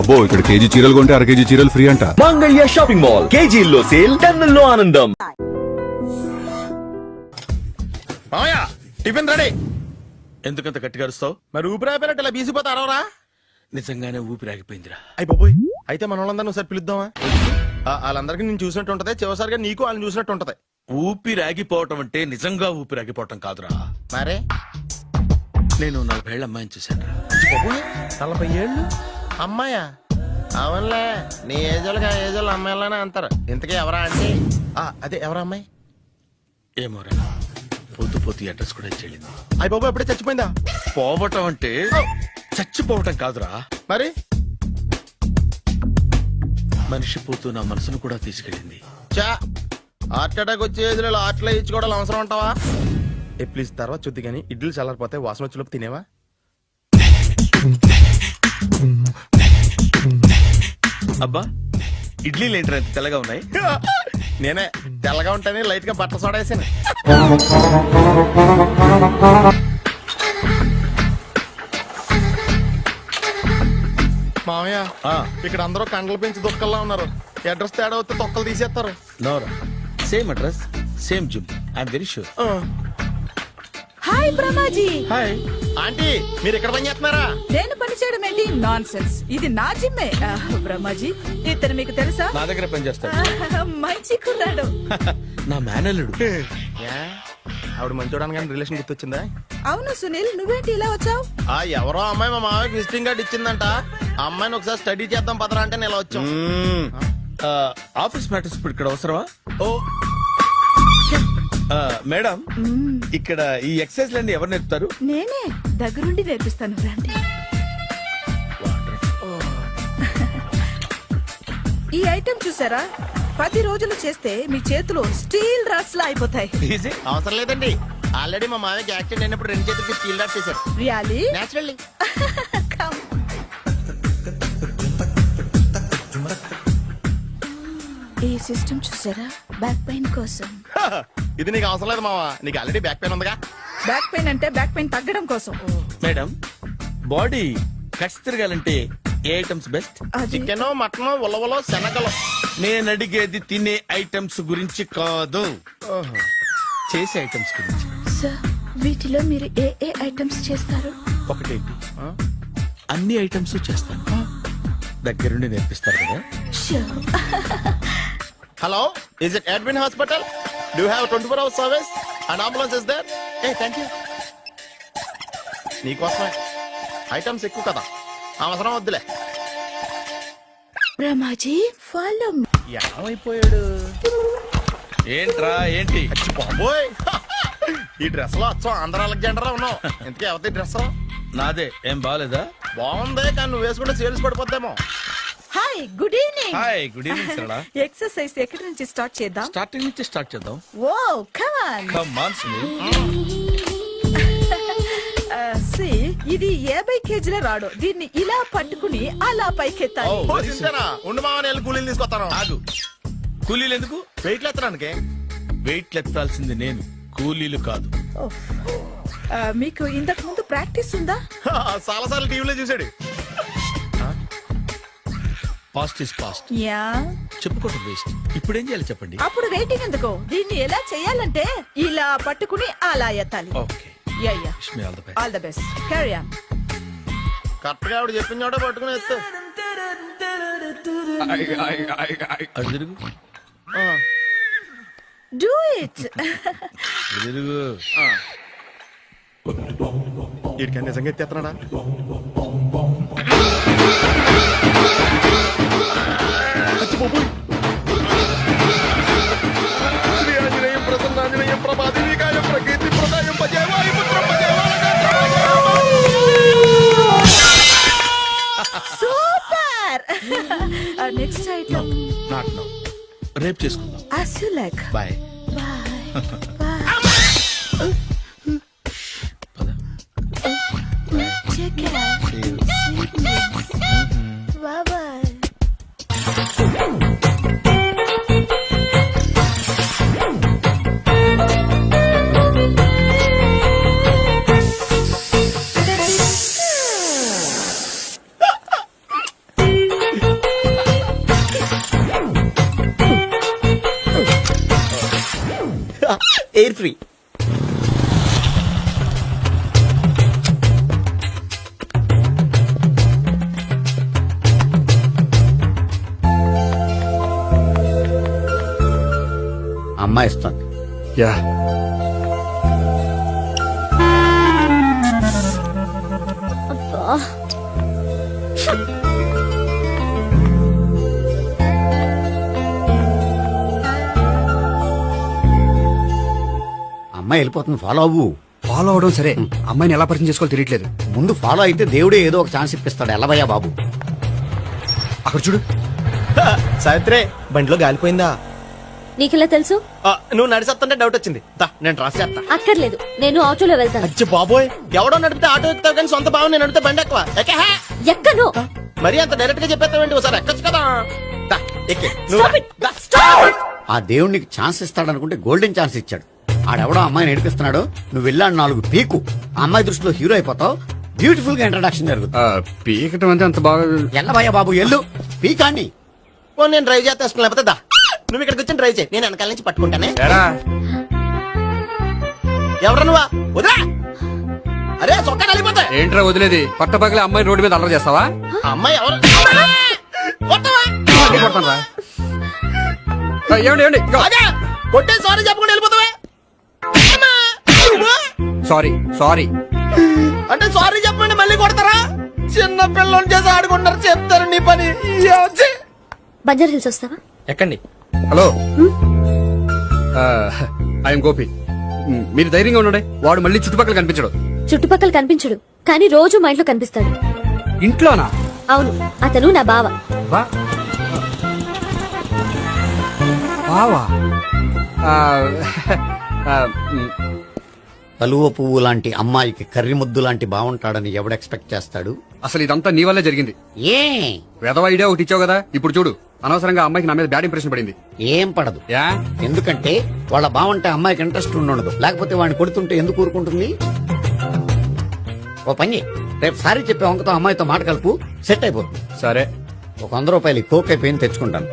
అబ్బో ఇక్కడ కేజీ చీరలు కొంటే అర కేజీ చీరలు ఫ్రీ అంట. మంగళ్య షాపింగ్ మాల్, కేజీల్లో సేల్, టన్నుల్లో ఆనందం. మామయ్య టిఫిన్ రెడీ. ఎందుకంత గట్టిగా అరుస్తావు? మరి ఊపిరి అయిపోయినట్టు ఇలా బీసిపోతే అరవరా? నిజంగానే ఊపిరి ఆగిపోయిందిరా. అయ్యి బాబోయ్, అయితే మన వాళ్ళందరినీ ఒకసారి పిలుద్దామా? వాళ్ళందరికీ నేను చూసినట్టు ఉంటది, చివరిసారిగా నీకు వాళ్ళని చూసినట్టు ఉంటది. ఊపిరి ఆగిపోవటం అంటే నిజంగా ఊపిరి ఆగిపోవటం కాదురా. మరే నేను 40 ఏళ్ళ అమ్మాయిని చూశాను. 40 ఏళ్ళు అమ్మాయా? అవునులే, నీ ఏజోళ్ళకి ఆ ఏజోళ్ళు అమ్మాయిలానే అంటారు. ఇంతకీ ఎవరా అంటే? అదే ఎవరా అమ్మాయి? ఏమోరా, పొద్దు అడ్రస్ కూడా చెల్లింది. అయ్యి బాబు ఎప్పుడే చచ్చిపోయిందా? పోవటం అంటే చచ్చిపోవటం కాదురా. మరి మనిషి పోతూ నా మనసును కూడా తీసుకెళ్ళింది. చా, హార్ట్ అటాక్ వచ్చే ఏజ్లో హార్ట్లో ఇచ్చుకోవడం అవసరం అంటావా? ప్లీజ్ తర్వాత చూద్ది కానీ ఇడ్లీలు చల్లారిపోతే వాసన వచ్చేలోపు తినేవా? అబ్బా, ఇడ్లీలు ఏంటి తెల్లగా ఉన్నాయి? నేనే తెల్లగా ఉంటానే లైట్ గా బట్టలు సోడేసాను. మామయ్య, ఇక్కడ అందరూ కండలు పెంచి దుక్కల్లా ఉన్నారు. అడ్రస్ తేడా వస్తే తొక్కలు తీసేస్తారు. నోరా, same address, same gym. I'm very sure. Hi Brahmaji. Hi aunty, మీరు ఇక్కడ పని చేస్తున్నారా? నేను పని చేయడం ఏంటి? Nonsense. ఇది నా జిమ్మే. బ్రహ్మాజీ, ఇతను మీకు తెలుసా? నా దగ్గర పని చేస్తాడు. మంచి కుర్రాడు. నా మేనల్లుడు. ఆవిడ మంచి చూడడానికి రిలేషన్ గుర్తొచ్చిందా? అవును సునీల్, నువ్వేంటి ఇలా వచ్చావు? ఎవరో అమ్మాయి మా మామయ్యకి విజిటింగ్ కార్డు ఇచ్చిందంట. ఆ అమ్మాయిని ఒకసారి స్టడీ చేద్దాం పదరా అంటే నేను ఇలా వచ్చాం. ఆఫీస్ మ్యాటర్స్ ఇప్పుడు ఇక్కడ అవసరమా? ఓ మేడం, ఇక్కడ ఈ ఎక్సర్సైజ్ లన్నీ ఎవరు నేర్పుతారు? నేనే దగ్గరుండి నేర్పిస్తాను, రండి. ఈ ఐటెం చూసారా? 10 రోజులు చేస్తే మీ చేతులు స్టీల్ రాట్స్ లా అయిపోతాయి. అవసరం లేదండి, ఆల్రెడీ మా మామయ్యకి యాక్సిడెంట్ అయినప్పుడు 2 చేతులకి స్టీల్ రాట్స్ చేశారు. రియల్లీ? నేచురల్లీ. ఈ సిస్టమ్ చూసారా? బ్యాక్ పెయిన్ కోసం. ఇది నీకు అవసరం లేదు మావా, నీకు ఆల్రెడీ బ్యాక్ పెయిన్ ఉందిగా. బ్యాక్ పెయిన్ అంటే బ్యాక్ పెయిన్ తగ్గడం కోసం. మేడం, బాడీ కట్స్ తిరగాలంటే ఏ ఐటమ్స్ బెస్ట్? చికెన్, మటన్, ఉలవలో, శనగలు. నేను అడిగేది తినే ఐటమ్స్ గురించి కాదు, చేసే ఐటమ్స్ గురించి. సార్, వీటిలో మీరు ఏ ఏ ఐటమ్స్ చేస్తారు? ఒకటేంటి, అన్ని ఐటమ్స్ చేస్తాను. దగ్గరుండి నేర్పిస్తారు కదా. Hello, is it admin hospital? Do have 24 hours service and ambulance is there? Thank you. నీకోసమే ఐటమ్స్ ఎక్కువ కదా, అవసరం వద్దులే. బ్రహ్మాజీ, ఫాలో. ఏమైపోయాడు? ఏంట్రా ఏంటి? బాబోయ్, ఈ డ్రెస్ లో వచ్చాం ఆంధ్ర అలెగ్జాండర్ ఉన్నావు. ఇంతకీ ఎవరి డ్రెస్? నాదే. ఏం బాగాలేదా? బాగుంది, కానీ నువ్వు వేసుకుంటే సేల్స్ పడిపోద్దేమో. Hi, good evening. Hi, good evening Sarala. Exercise ఎక్కడి నుంచి స్టార్ట్ చేద్దాం? స్టార్టింగ్ నుంచి స్టార్ట్ చేద్దాం. Oh come on. Come on Sunil. ఇది 50 కేజీల రాడు. దీన్ని ఇలా పట్టుకుని అలా పైకెత్తాలి. ఉండు మామ, నేను కూలీలు తీసుకొస్తాను. ఆగు, కూలీలు ఎందుకు? వెయిట్ ఎత్తడానికి. వెయిట్ ఎత్తాల్సింది నేను, కూలీలు కాదు. మీకు ఇంతకు ముందు ప్రాక్టీస్ ఉందా? చాలా సార్లు టీవీలో చూసాడు. Past is past. యా, చెప్పుకోవడం వేస్ట్. ఇప్పుడు ఏం చేయాలి చెప్పండి. అప్పుడు వెయిటింగ్ ఎందుకు? దీన్ని ఎలా చేయాలంటే ఇలా పట్టుకుని అలా ఎత్తాలి. Okay, yeah yeah, wish me all the best. All the best. Carry on. Correct గా ఆవిడ చెప్పిన చోట పట్టుకుని ఎత్తు. అటు తిరుగు, డూ ఇట్. అటు తిరుగు. వీడికి నిజంగా ఎత్తేస్తున్నాడా? Super. Next item not now, రేపు చేసుకుందాం. as you like. Bye. Bye. Bye. పద. Check it out. See you. Bye bye. Air free. అమ్మాయి ఇస్తుంది. యా అమ్మాయి వెళ్ళిపోతుంది, ఫాలో అవ్వు. ఫాలో అవడం సరే, అమ్మాయిని ఎలా పరిచయం చేసుకోవాలో తెలియట్లేదు. ముందు ఫాలో అయితే దేవుడే ఏదో ఒక ఛాన్స్ ఇప్పిస్తాడు. ఎల్లవయ్యా బాబు. అక్కడ చూడు. సావిత్రి బండిలో గాలిపోయిందా? నీకెలా తెలుసు? నువ్వు నడిచేస్తుంటే డౌట్ వచ్చింది. దా, నేను ట్రాస్ చేస్తా. అక్కర్లేదు, నేను ఆటోలో వెళ్తాను. అచ్చి బాబోయ్, ఎవడో నడిపితే ఆటో ఎక్కుతావు కానీ సొంత భావం నేను నడిపితే బండి ఎక్కువ. ఎక్కహా? ఎక్కను. మరి అంత డైరెక్ట్ గా చెప్పేస్తావేంటి? ఒకసారి ఎక్కొచ్చు కదా. దా, ఎక్కే. నువ్వు Stop it. దా. ఆ దేవుడికి ఛాన్స్ ఇస్తాడు అనుకుంటే గోల్డెన్ ఛాన్స్ ఇచ్చాడు. ఆడెవడో అమ్మాయిని నడిపిస్తున్నాడు, నువ్వు వెళ్ళాడు 4 పీకు. ఆ అమ్మాయి దృష్టిలో హీరో అయిపోతావు. బ్యూటిఫుల్ గా ఇంట్రడక్షన్ జరుగుతుంది. పీకటం అంటే అంత బాగా. ఎల్లవయ్యా బాబు ఎల్లు పీకాన్ని. ఓ, నేను డ్రైవ్ చేస్తాను. లేకపోతే దా, నువ్వు ఇక్కడికి వచ్చి డ్రైవ్ చేయి, నేను వెనకాల నుంచి పట్టుకుంటానే. ఎవరు నువ్వా? వదిలా. అరే చొక్కా కలిపోతా. ఏంట్రా వదిలేది? పట్టపగలే అమ్మాయి రోడ్డు మీద అల్లరి చేస్తావా? అమ్మాయి ఎవరు? కొట్టవా? కొడతానురా. ఏమండి ఏమండి? అదే, కొట్టే సారీ చెప్పకుండా వెళ్ళిపోతావా? Sorry sorry. అంటే సారీ చెప్పండి మళ్ళీ కొడతారా? చిన్న పిల్లలు చేసి ఆడుకుంటారు, చెప్తారు నీ పని. బంజారా హిల్స్ వస్తావా? ఎక్కండి. Hello, I'm Gopi. మీరు ధైర్యంగా ఉండండి. వాడు మళ్ళీ చుట్టుపక్కల కనిపించడు. చుట్టుపక్కల కనిపించడు, కానీ రోజు మా ఇంట్లో కనిపిస్తాడు. ఇంట్లోనా? అవును, అతను నా బావ. బావా? కలువ పువ్వు లాంటి అమ్మాయికి కర్రి ముద్దు లాంటి బాగుంటాడని ఎవడు ఎక్స్పెక్ట్ చేస్తాడు? అసలు ఇదంతా నీ వల్లే జరిగింది. ఏ వెధవ ఐడియా ఒకటి ఇచ్చావు కదా, ఇప్పుడు చూడు. అనవసరంగా అమ్మాయికి నా మీద బ్యాడ్ ఇంప్రెషన్ పడింది. ఏం పడదు. యా? ఎందుకంటే వాళ్ళ బాగుంటే అమ్మాయికి ఇంట్రెస్ట్ ఉండదు. లేకపోతే వాడిని కొడుతుంటే ఎందుకు ఊరుకుంటుంది? ఓ పని చెయ్. రేపు సారీ చెప్పే వంకతో అమ్మాయితో మాట కలుపు, సెట్ అయిపోతుంది. సరే. ఒక 100 రూపాయలు కోక్ అయిపోయింది, తెచ్చుకుంటాను.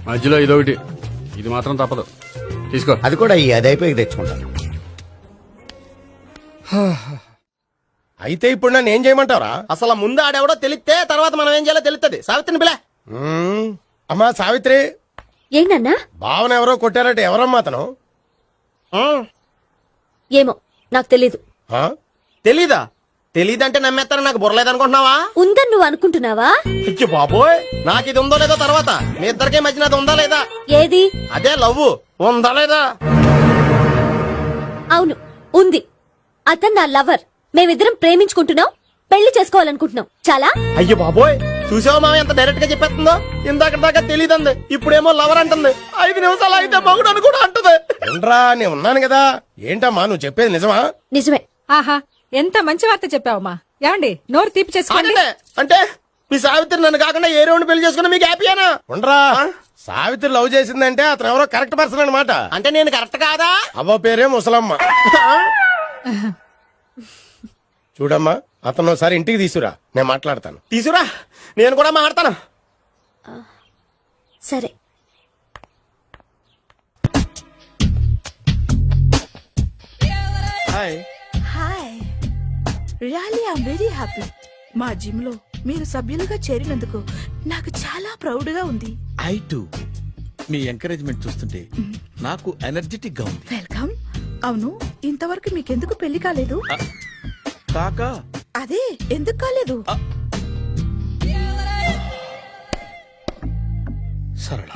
మధ్యలో ఇదొకటి. ఇది మాత్రం తప్పదు. తీసుకో. అది కూడా అది అయిపోయి తెచ్చుకుంటాను. అయితే ఇప్పుడు నన్ను ఏం చేయమంటారా? అసలు ముందు ఆడెవడో తెలిస్తే తర్వాత మనం ఏం చేయాలో తెలుస్తుంది. సావిత్రిని పిల్ల. అమ్మా సావిత్రి, ఏంటన్నా? భావన ఎవరో కొట్టారట. ఎవరమ్మా అతను? ఏమో, నాకు తెలీదు. తెలీదా? తెలీదంటే నమ్మేస్తారని నాకు బుర్రలేదనుకుంటున్నావా? ఉందని నువ్వు అనుకుంటున్నావా? ఇచ్చి బాబోయ్, నాకు ఇది ఉందో లేదో తర్వాత. మీ ఇద్దరికే మధ్యన అది ఉందా లేదా? ఏది? అదే లవ్ ఉందా లేదా? అవును, ఉంది. అతను నా లవర్. మేమిద్దరం ప్రేమించుకుంటున్నాం, పెళ్లి చేసుకోవాలనుకుంటున్నాం. చాలా. అయ్యో బాబోయ్, చూసావా మామ ఎంత డైరెక్ట్ గా చెప్పేస్తుందో? ఇందాక దాకా తెలియదండి, ఇప్పుడేమో లవర్ అంటుంది. 5 నిమిషాలు అయితే మగుడు అని కూడా అంటుంది. ఏంట్రా, నేను ఉన్నాను కదా. ఏంటమ్మా నువ్వు చెప్పేది నిజమా? నిజమే. ఆహా, ఎంత మంచి వార్త చెప్పావమ్మా. ఏమండి, నోరు తీపి చేసుకోండి. అంటే మీ సావిత్రి నన్ను కాకుండా ఏ రౌండ్ పెళ్లి చేసుకున్నా మీకు హ్యాపీయేనా? ఉండరా, సావిత్రి లవ్ చేసిందంటే అతను ఎవరో కరెక్ట్ పర్సన్ అనమాట. అంటే నేను కరెక్ట్ కాదా? అవ్వ పేరే ముసలమ్మ. చూడమ్మా, అతను ఒకసారి ఇంటికి తీసుకురా, నేను మాట్లాడతాను. తీసుకురా, నేను కూడా మాట్లాడతాను. సరే. Hi. Hi, really I'm very happy. మా జిమ్ లో మీరు సభ్యులుగా చేరినందుకు నాకు చాలా ప్రౌడ్ గా ఉంది. I to. మీ ఎంకరేజ్మెంట్ చూస్తుంటే నాకు ఎనర్జెటిక్ గా ఉంది. వెల్కమ్. అవును, ఇంతవరకు మీకెందుకు పెళ్లి కాలేదు? కాకా అదే, ఎందుకు కాలేదు? సరళ,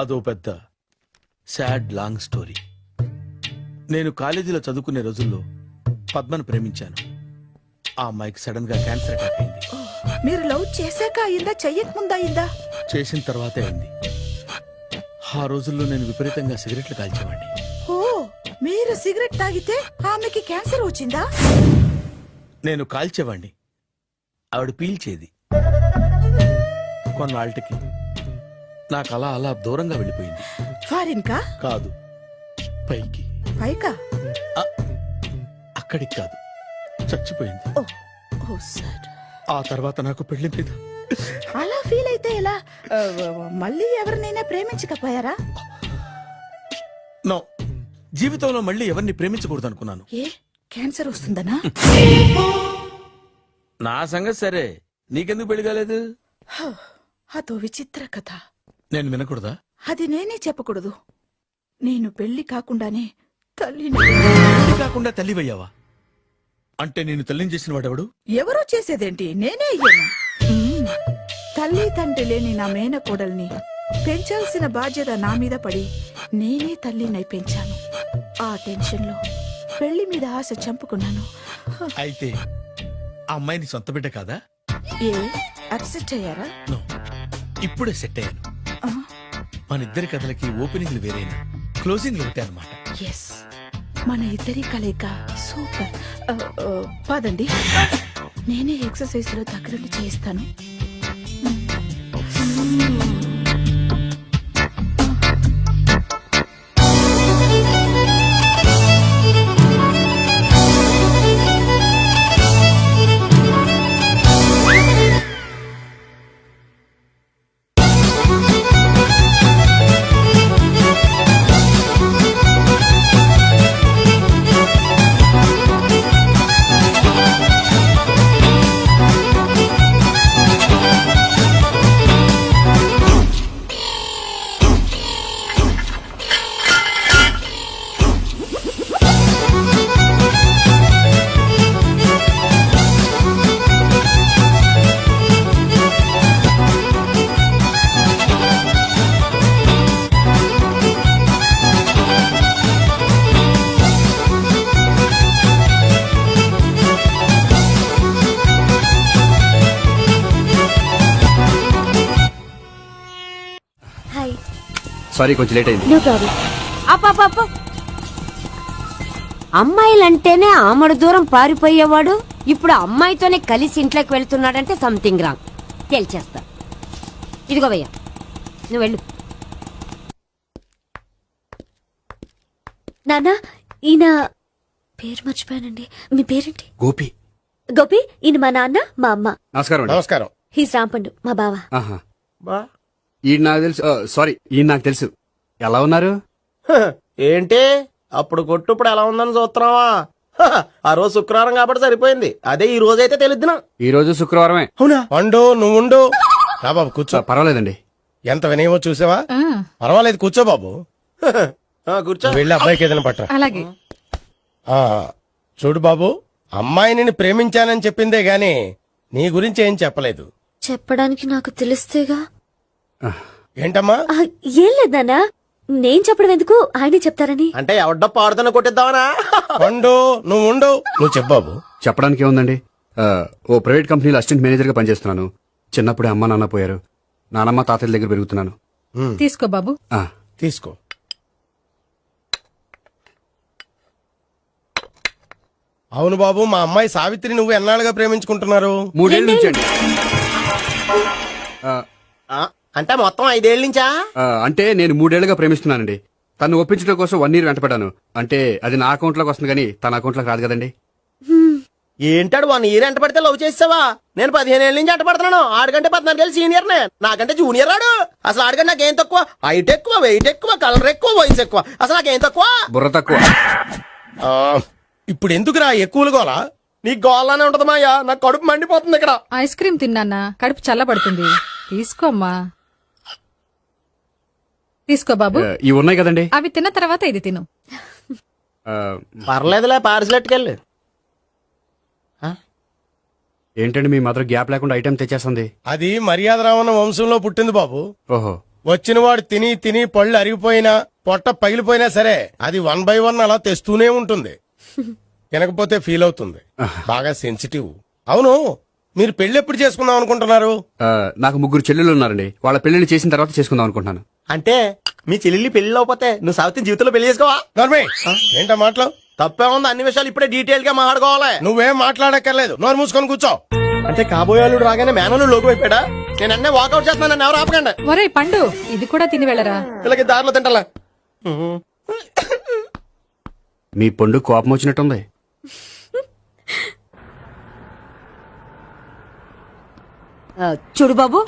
అదో పెద్ద సాడ్ లాంగ్ స్టోరీ. నేను కాలేజీలో చదువుకునే రోజుల్లో పద్మను ప్రేమించాను. ఆ అమ్మాయికి సడన్ గా క్యాన్సర్ అటాక్ అయింది. మీరు లవ్ చేశాక అయిందా, చెయ్యక ముందా అయిందా? చేసిన తర్వాతే అయింది. ఆ రోజుల్లో నేను విపరీతంగా సిగరెట్లు కాల్చేవాడిని. ఓ, మీరు సిగరెట్ తాగితే ఆమెకి క్యాన్సర్ వచ్చిందా? నేను కాల్చేవాణ్ణి, ఆవిడ పీల్చేది. కొన్నాళ్ళకి నాకు అలా అలా దూరంగా వెళ్ళిపోయింది. ఫారిన్ కా? కాదు, పైకి. పైకా? అక్కడికి కాదు, చచ్చిపోయింది. ఓ, ఓ సార్. ఆ తర్వాత నాకు పెళ్లి మీద అలా ఫీల్ అయితే ఎలా? మళ్ళీ ఎవరినైనా ప్రేమించకపోయారా? నో, జీవితంలో మళ్ళీ ఎవరిని ప్రేమించకూడదు అనుకున్నాను. ఏ క్యాన్సర్ వస్తుందనా? నా సంగతి సరే, నీకెందుకు పెళ్లి కాలేదు? అదో విచిత్ర కథ. నేను వినకూడదా? అది నేనే చెప్పకూడదు. నేను పెళ్లి కాకుండానే తల్లిని. పెళ్లి కాకుండా తల్లివయ్యావా? అంటే నేను తల్లిని చేసిన వాడెవడు? ఎవరో చేసేదేంటి, నేనే అయ్యాను. తల్లి తండ్రి లేని నా మేనకోడల్ని పెంచాల్సిన బాధ్యత నా మీద పడి నేనే తల్లినై పెంచాను. ఆ టెన్షన్ లో పెళ్లి మీద ఆశ చంపుకున్నాను. అయితే ఆ అమ్మాయిని సొంత బిడ్డ కాదా? ఏ అప్సెట్ అయ్యారా? నో, ఇప్పుడే సెట్ అయ్యాను. మన ఇద్దరి కథలకి ఓపెనింగ్లు వేరైనా క్లోజింగ్లు ఒకటే అనమాట. ఎస్, మన ఇద్దరి కలయిక సూపర్. పదండి, నేనే ఎక్సర్సైజ్ లో దగ్గరుండి చేయిస్తాను. హాయ్. సారీ, కొంచెం లేట్ అయింది. No problem. అప్ప అమ్మాయిలంటేనే ఆమడు దూరం పారిపోయేవాడు ఇప్పుడు అమ్మాయితోనే కలిసి ఇంట్లోకి వెళ్తున్నాడంటే సంథింగ్ రాంగ్. తేల్చేస్తా. ఇదిగో భయ్యా, నువ్వు వెళ్ళు. నాన్న, ఈయన పేరు మర్చిపోయానండి. మీ పేరేంటి? గోపి. గోపి, ఈయన మా నాన్న, మా అమ్మ. నమస్కారం అండి. నమస్కారం. హీస్ రాంపండు, మా బావ. ఆహా. ఈయన నాకు తెలుసు. సారీ, ఈయన నాకు తెలుసు. ఎలా ఉన్నారు? ఏంటి అప్పుడు కొట్టు ఇప్పుడు ఎలా ఉందని చూస్తున్నావా? ఆ రోజు శుక్రవారం కాబట్టి సరిపోయింది. అదే ఈ రోజు అయితే తెలుద్దునా. ఈ రోజు శుక్రవారమే. అవునా? వండు, నువ్వు ఉండు. రా బాబు కూర్చో. పర్వాలేదండి. ఎంత వినయమో చూసావా? పర్వాలేదు, కూర్చో బాబు. కూర్చో. వెళ్ళి అబ్బాయికి ఏదైనా పట్టరా. అలాగే. చూడు బాబు, అమ్మాయిని నేను ప్రేమించానని చెప్పిందే గాని నీ గురించి ఏం చెప్పలేదు. చెప్పడానికి నాకు తెలిస్తేగా. ఏంటమ్మా? ఏం లేదన్నా, నేను చెప్పడం ఎందుకు, ఆయనే చెప్తారని. అంటే ఎవడ్డ పాడుతున్న కొట్టిద్దామనా? వండు, నువ్వు ఉండు. నువ్వు చెప్పు బాబు. చెప్పడానికి ఏముందండి, ఓ ప్రైవేట్ కంపెనీలో అసిస్టెంట్ మేనేజర్ గా పనిచేస్తున్నాను. చిన్నప్పుడే అమ్మ నాన్న పోయారు. నానమ్మ తాతయ్య దగ్గర పెరుగుతున్నాను. తీసుకో బాబు. ఆ, తీసుకో. అవును బాబు, మా అమ్మాయి సావిత్రి నువ్వు ఎన్నాళ్ళుగా ప్రేమించుకుంటున్నారు? 3 ఏళ్ళ నుంచి అండి. అంటే మొత్తం 5 ఏళ్ళ నుంచా? అంటే నేను 3 ఏళ్లుగా ప్రేమిస్తున్నానండి. తను ఒప్పించడం కోసం 1 year వెంటపడ్డాను. అంటే అది నా అకౌంట్ లోకి వస్తుంది కానీ తన అకౌంట్ లోకి రాదు కదండి. ఏంటాడు 1 year ఎంట పడితే లవ్ చేసావా? నేను 15 ఏళ్ళ నుంచి ఎంట పడుతున్నాను. ఆడికంటే 14 ఏళ్ళు సీనియర్ నే, నాకంటే జూనియర్ ఆడు. అసలు ఆడికంటే నాకేం తక్కువ? హైట్ ఎక్కువ, వెయిట్ ఎక్కువ, కలర్ ఎక్కువ, వయసు ఎక్కువ. అసలు నాకేం తక్కువ? బుర్ర తక్కువ. ఇప్పుడు ఎందుకురా ఎక్కువలు గోలా? నీకు గోలానే ఉంటది మాయా. నాకు కడుపు మండిపోతుంది ఇక్కడ. ఐస్ క్రీమ్ తిన్నానా, కడుపు చల్లబడుతుంది. తీసుకోమ్మా. తీసుకో బాబు. ఇవి ఉన్నాయి కదండి. అవి తిన్న తర్వాత ఇది తిను. పర్లేదులే, పార్సిలెట్కెళ్ళి. ఏంటండి మీ మదర్ గ్యాప్ లేకుండా ఐటెం తెచ్చేస్తుంది? అది మర్యాద రావణ వంశంలో పుట్టింది బాబు. ఓహో. వచ్చిన వాడు తిని తిని పళ్ళు అరిగిపోయినా, పొట్ట పగిలిపోయినా సరే అది 1 by 1 అలా తెస్తూనే ఉంటుంది. తినకపోతే ఫీల్ అవుతుంది. బాగా సెన్సిటివ్. అవును, మీరు పెళ్లి ఎప్పుడు చేసుకుందాం అనుకుంటున్నారు? నాకు 3 చెల్లెలు ఉన్నారండి. వాళ్ళ పెళ్లిని చేసిన తర్వాత చేసుకుందాం అనుకుంటున్నాను. అంటే మీ చెల్లెల్ని పెళ్లి లేకపోతే నువ్వు సావిత్రి జీవితంలో పెళ్లి చేసుకోవా? ఏంటో మాటలు తప్పే ఉంది. అన్ని విషయాలు ఇప్పుడే డీటెయిల్ గా మాట్లాడుకోవాలి. నువ్వేం మాట్లాడక్కర్లేదు, నోరు మూసుకొని కూర్చో. అంటే కాబోయేవాళ్ళు రాగానే మేనలు లోకి అయిపోయాడా? నేను అన్నీ వాకౌట్ చేస్తున్నాను, నన్ను ఎవరు ఆపకండి. ఒరే పండు, ఇది కూడా తిని వెళ్ళరా. వీళ్ళకి దారిలో తింటలా. మీ పండు కోపం వచ్చినట్టుంది. చూడు బాబు,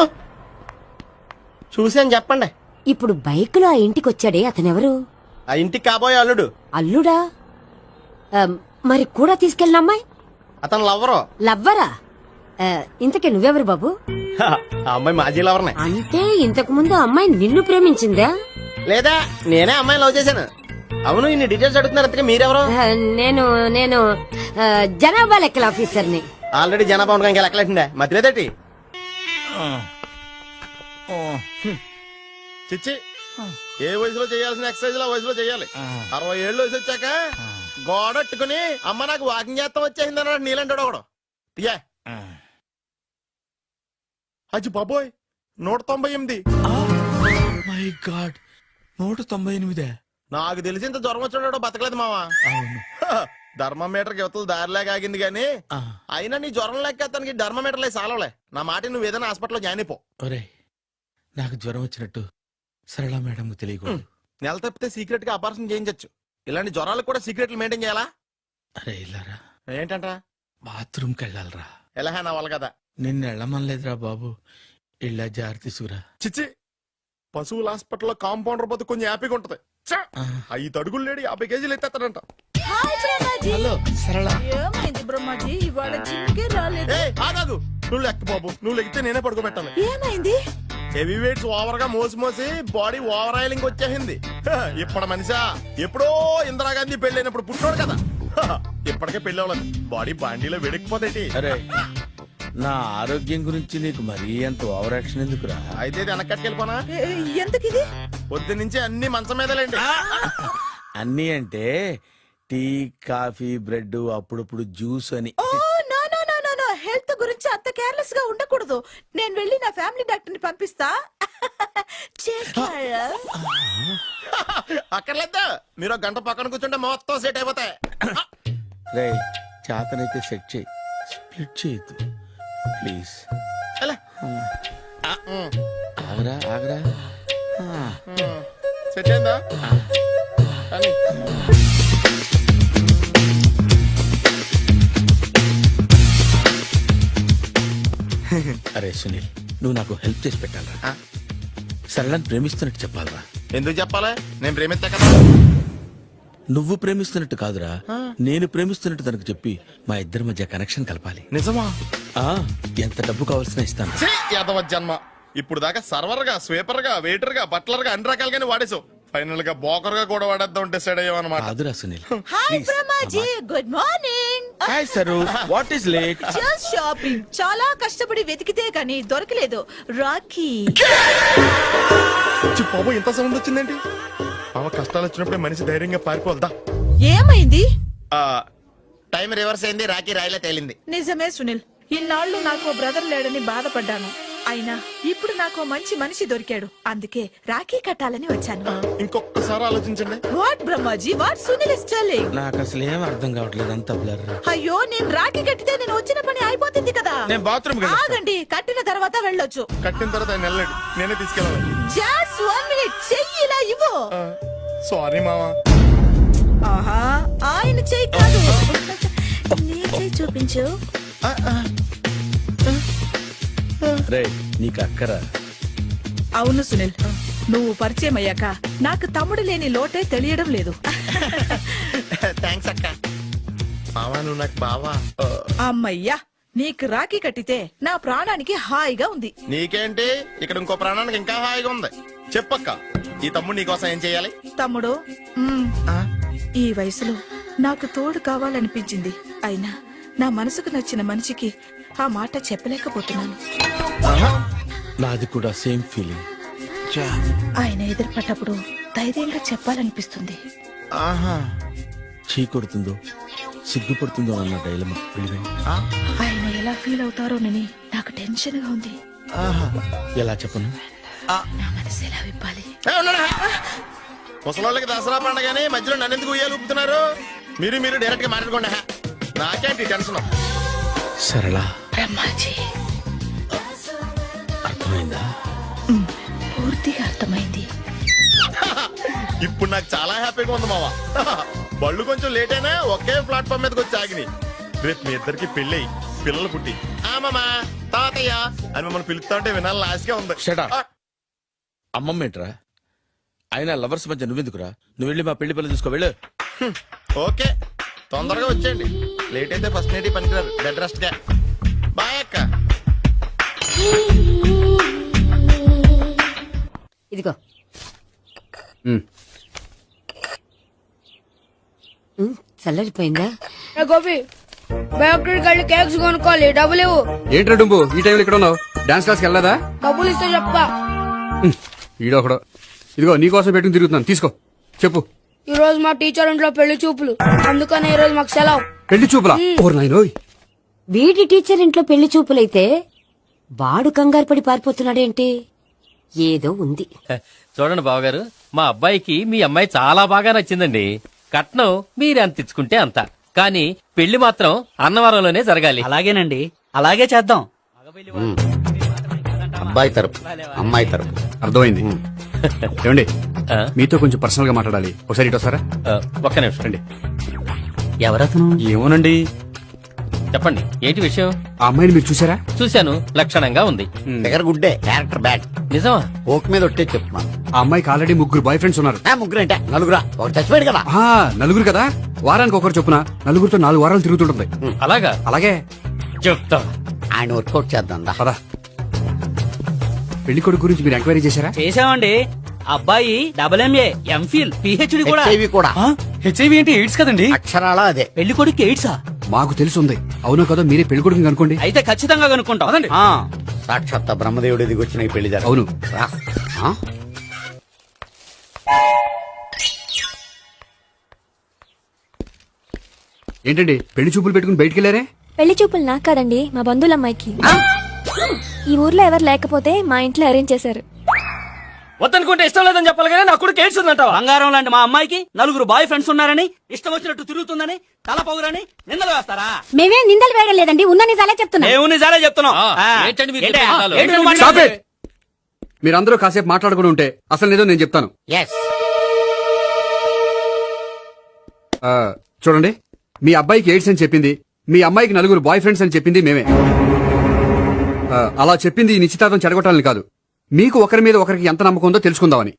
చూసాను చెప్పండి. ఇప్పుడు బైక్ లో ఆ ఇంటికి వచ్చాడే అతనెవరు? ఆ ఇంటికి కాబోయే అల్లుడు. అల్లుడా? ఆ, మరి కూడా తీసుకెళ్ళిన అమ్మాయి అతను లవ్వరు. లవ్వరా? ఇంతకీ నువ్వెవరు బాబు? ఆ అమ్మాయి మాజీ లవర్నే. అంటే ఇంతకు ముందు అమ్మాయి నిన్ను ప్రేమించిందా? లేదా నేనే అమ్మాయి లవ్ చేశాను. అవును, ఇన్ని డీటెయిల్స్ అడుగుతున్నారు. అంతగా మీరెవరు? నేను నేను జనాభా లెక్కల ఆఫీసర్ని. ఆల్రెడీ జనాభా ఉండగా ఇంకా లెక్కలేటండే మధ్యలేదేటి. చిచ్చి, ఏ వయసులో చేయాల్సిన ఎక్సర్సైజ్ ఆ వయసులో చేయాలి. 60 ఏళ్ళు వయసు వచ్చాక గోడట్టుకుని అమ్మ నాకు వాకింగ్ చేస్తాం వచ్చేసింది అన్నాడు నీలంటాడు ఒకడు. యా అచ్చి బాబోయ్, 198. My God, 198. నాకు తెలిసి ఇంత జ్వరం వచ్చాడో బతకలేదు మావా. అవును. ధర్మమీటర్ యువతలు దారిలాగా ఆగింది గాని అయినా నీ జ్వరం లెక్క అతనికి ధర్మమీటర్లే సాలవలే. నా మాట నువ్వు ఏదైనా హాస్పిటల్లో జాయిన్ అయిపో. ఒరే, నాకు జ్వరం వచ్చినట్టు సరళ మేడం తెలియకూడదు. నెల తప్పితే సీక్రెట్ గా ఆపరేషన్ చేయించచ్చు. ఇలాంటి జ్వరాలకు కూడా సీక్రెట్లు మెయింటైన్ చేయాలా? అరే ఇల్లారా, ఏంటంట? బాత్రూమ్కి వెళ్ళాలరా. ఎలాహే నా వాళ్ళ కదా. నిన్ను వెళ్ళమనలేదురా బాబు, ఇళ్ళ జారి తీసుకురా. చిచ్చి, పశువుల హాస్పిటల్లో కాంపౌండర్ బతు కొంచెం హ్యాపీగా ఉంటది. 5 అడుగులు లేడి 50 కేజీలు ఎత్తేస్తాడంట. హాయ్ బ్రహ్మాజీ. హలో సరళ. ఏమైంది బ్రహ్మాజీ? ఇవాళ జిమ్కే రాలేదు. ఏ ఆగాగు, నువ్వు లెక్క బాబు. నువ్వు లెక్కితే నేనే పడుకోబెట్టాలి. ఏమైంది? హెవీ వెయిట్స్ ఓవర్ గా మోసి మోసి బాడీ ఓవర్ ఆయిలింగ్ వచ్చేసింది. ఇప్పుడు మనిషా ఎప్పుడో ఇందిరాగాంధీ పెళ్ళైనప్పుడు పుట్టినోడు కదా. ఇప్పటికే పెళ్లి అవ్వలేదు, బాడీ బాండీలో వెడికిపోతేటి. అరే, నా ఆరోగ్యం గురించి నీకు మరీ అంత ఓవర్ యాక్షన్ ఎందుకురా? అయితే ఇది వెనకట్టుకెళ్ళిపోనా? ఎందుకు ఇది? పొద్దు నుంచి అన్ని మంచం మీదలేండి. అన్నీ అంటే టీ, కాఫీ, బ్రెడ్, అప్పుడప్పుడు జ్యూస్ అని. Oh no no no no no, health గురించి అంత కేర్లెస్ గా ఉండకూడదు. నేను వెళ్ళి నా ఫ్యామిలీ డాక్టర్ ని పంపిస్తా. చేస్తారా? అక్కర్లేదు, మీరు ఒక గంట పక్కన కూర్చుంటే మొత్తం సెట్ అయిపోతాయి. రే, చేతనైతే సెట్ చేయి, స్ప్లిట్ చేయొద్దు ప్లీజ్. ఎలా? ఆగరా ఆగరా. సెట్ అయిందా? కానీ అరే సునీల్, నువ్వు నాకు హెల్ప్ చేసి పెట్టాలరా. సరళని ప్రేమిస్తున్నట్టు చెప్పాలరా. ఎందుకు చెప్పాలి? నేను ప్రేమిస్తా కదా. నువ్వు ప్రేమిస్తున్నట్టు కాదురా, నేను ప్రేమిస్తున్నట్టు తనకు చెప్పి మా ఇద్దరి మధ్య కనెక్షన్ కలపాలి. నిజమా? ఆ, ఎంత డబ్బు కావాల్సిన ఇస్తాను. ఛీ, యాదవ జన్మ. ఇప్పుడు దాకా సర్వర్ గా, స్వీపర్ గా, వెయిటర్ గా, బట్లర్ గా అన్ని రకాలుగానే వాడేసావు. ఫైనల్ గా బోకర్ గా కూడా వాడేద్దాం డిసైడ్ అయ్యావు అనమాట. కాదురా Sunil. Hi Brahmaji, good morning. Hi sir, what is late? Just shopping. చాలా కష్టపడి వెతికితే కానీ దొరకలేదు. రాఖీ. బాబు ఇంత సౌండ్ వచ్చిందేంటి? మామ కష్టాలు వచ్చినప్పుడే మనిషి ధైర్యంగా పారిపోద్దా. ఏమైంది? టైం రివర్స్ అయింది, రాఖీ రాయిలా తేలింది. నిజమే సునీల్, ఇన్నాళ్ళు నాకు బ్రదర్ లేడని బాధపడ్డాను. అయినా ఇప్పుడు నాకు మంచి మనిషి దొరికాడు. అందుకే రాఖీ కట్టాలని వచ్చాను. ఇంకొకసారి ఆలోచించండి. What Brahmaji, what Sunil is telling? నాకు అసలు ఏం అర్థం కావట్లేదు, అంత బ్లర్. అయ్యో, నేను రాఖీ కట్టితే నేను వచ్చిన పని అయిపోతుంది కదా. నేను బాత్రూమ్ ఆగండి, కట్టిన తర్వాత వెళ్ళొచ్చు. కట్టిన తర్వాత ఆయన వెళ్ళాడు, నేనే తీసుకెళ్ళాలి. జస్ట్ 1 మినిట్, చెయ్యి ఇలా ఇవ్వు. సారీ మామా. ఆహా, ఆయన చెయ్యి కాదు, నీ చెయ్యి చూపించు. రే, నీకు అక్కరా? అవును సునీల్, నువ్వు పరిచయం అయ్యాక నాకు తమ్ముడు లేని లోటే తెలియడం లేదు. థ్యాంక్స్ అక్క. మామా నువ్వు నాకు బావా. అమ్మయ్యా, నీకు రాఖీ కట్టితే నా ప్రాణానికి హాయిగా ఉంది. నీకేంటి, ఇక్కడ ఇంకో ప్రాణానికి ఇంకా హాయిగా ఉంది. చెప్పక్క, ఈ తమ్ముడు నీకోసం ఏం చేయాలి? తమ్ముడు, ఈ వయసులో నాకు తోడు కావాలనిపించింది. అయినా నా మనసుకు నచ్చిన మనిషికి ఆ మాట చెప్పలేకపోతున్నాను. నాది కూడా సేమ్ ఫీలింగ్. ఆయన ఎదురుపడ్డప్పుడు ధైర్యంగా చెప్పాలనిపిస్తుంది. చీ కొడుతుందో సిగ్గుపడుతుందో అన్న డైలమా. ఆయన ఎలా ఫీల్ అవుతారోనని నాకు టెన్షన్ గా ఉంది. ఎలా చెప్పను? నా మనసు ఎలా విప్పాలి? ముసలోళ్ళకి దసరా పండగని మధ్యలో నన్ను ఎందుకు ఉయ్యాలు ఊపుతున్నారు? మీరు డైరెక్ట్ గా మాట్లాడుకోండి. నాకేంటి టెన్షన్? సరళ, బ్రహ్మాజీ, అర్థమైందా? పూర్తిగా అర్థమైంది. ఇప్పుడు నాకు చాలా హ్యాపీగా ఉంది మావా. బళ్ళు కొంచెం లేట్ అయినా ఒకే ప్లాట్ఫామ్ మీదకి వచ్చి ఆగినాయి. రేపు మీ ఇద్దరికి పెళ్ళి పిల్లలు పుట్టి మామా తాతయ్య అని మమ్మల్ని పిలుస్తా ఉంటే వినాలని ఆశగా ఉంది. Shut up. అమ్మమ్మ ఏంట్రా? అయినా లవర్స్ మధ్య నువ్వెందుకురా? నువ్వు వెళ్ళి మా పెళ్లి పిల్లలు తీసుకో వెళ్ళు. ఓకే, తొందరగా వచ్చేయండి. లేట్ అయితే ఫస్ట్ నైట్ పనికిరారు. బెడ్ రెస్ట్ గా. బాయ్ అక్క. ఇదిగో చల్లరిపోయిందా? గోపి బేకరీకి వెళ్ళి కేక్స్ కొనుక్కోవాలి, డబ్బులు ఇవ్వు. ఏంట్రా డుంబు ఈ టైంలో ఇక్కడ ఉన్నావు? డాన్స్ క్లాస్కి వెళ్ళదా? డబ్బులు ఇస్తే చెప్తా. ఈడొకడు. ఇదిగో నీకోసం పెట్టుకుని తిరుగుతున్నాను, తీసుకో. చెప్పు. ఈ రోజు మా టీచర్ ఇంట్లో పెళ్లి చూపులు, అందుకనే ఈ రోజు మాకు సెలవు. పెళ్లి చూపులా? ఓర్ నాయనోయ్. వీడి టీచర్ ఇంట్లో పెళ్లి చూపులైతే వాడు కంగారు పడి పారిపోతున్నాడేంటి? ఏదో ఉంది. చూడండి బావగారు, మా అబ్బాయికి మీ అమ్మాయి చాలా బాగా నచ్చిందండి. కట్నం మీరే అంత ఇచ్చుకుంటే అంత, కానీ పెళ్లి మాత్రం అన్నవరంలోనే జరగాలి. అలాగేనండి, అలాగే చేద్దాం. అబ్బాయి తరపు అమ్మాయి తరపు. అర్థమైంది. ఏమండి ఆ? మీతో కొంచెం పర్సనల్ గా మాట్లాడాలి, ఒకసారి ఇటు వస్తారా? ఒక్క నిమిషం రండి. ఎవరతను? ఏమోనండి. చెప్పండి, ఏంటి విషయం? ఆ అమ్మాయిని మీరు చూసారా? చూశాను, లక్షణంగా ఉంది. ఫిగర్ గుడ్డే, క్యారెక్టర్ బ్యాడ్. నిజమా? ఓక్ మీద ఒట్టే చెప్తున్నాను. ఆ అమ్మాయికి ఆల్రెడీ 3 బాయ్ ఫ్రెండ్స్ ఉన్నారు. ముగ్గురు అంటే నలుగురా? ఒకటి చచ్చిపోయాడు కదా. ఆ, నలుగురు కదా, వారానికి ఒకరు చొప్పున నలుగురితో 4 వారాలు తిరుగుతుంటుంది. అలాగా? అలాగే. చెప్తా. ఆయన వర్కౌట్ చేద్దాం దా. పదా. పెళ్లి కొడుకు గురించి మీరు ఎంక్వైరీ చేశారా? చేసామండి. అబ్బాయి MA, MPhil, PhD కూడా. HIV కూడా. హెచ్ఐవి ఏంటి? ఎయిడ్స్ కదండి. అక్షరాలా అదే. పెళ్లి కొడుకు ఎయిడ్సా? మాకు తెలుసుంది. అవునో కదా, మీరే పెళ్లి కొడుకుని అనుకోండి. అయితే ఖచ్చితంగా కనుక్కుంటాం. అదండి. సాక్షాత్ బ్రహ్మదేవుడి దిగి వచ్చిన ఈ పెళ్లి జరగదు. అవును. రా. ఆ? ఏంటండి పెళ్లి చూపులు పెట్టుకుని బయటికి వెళ్ళారే? పెళ్లి చూపులు నాకు కాదండి, మా బంధువుల అమ్మాయికి. ఈ ఊర్లో ఎవరు లేకపోతే మా ఇంట్లో అరేంజ్ చేశారు. వద్దనుకుంటే ఇష్టం లేదని చెప్పాలి కానీ నా కొడుకు ఎయిడ్స్ ఉందంటావా? బంగారం లాంటి మా అమ్మాయికి 4 బాయ్ ఫ్రెండ్స్ ఉన్నారని, ఇష్టం వచ్చినట్టు తిరుగుతుందని, తల పౌరని నిందలు వేస్తారా? మేమేం నిందలు వేయడం లేదండి, ఉన్న నిజాలే చెప్తున్నా. మేము నిజాలే చెప్తున్నాం. ఏంటండి మీరు ఏంటి? చెప్పే నిజాలు? ఏంటి నువ్వు Stop మాట్లాడేది? it! మీరందరూ కాసేపు మాట్లాడుకుని ఉంటే అసలు నిజం నేను చెప్తాను. ఎస్. చూడండి, మీ అబ్బాయికి ఎయిడ్స్ అని చెప్పింది, మీ అమ్మాయికి 4 బాయ్ ఫ్రెండ్స్ అని చెప్పింది మేమే. అలా చెప్పింది ఈ నిశ్చితార్థం చెడగొట్టాలని కాదు, మీకు ఒకరి మీద ఒకరికి ఎంత నమ్మకం ఉందో తెలుసుకుందామని.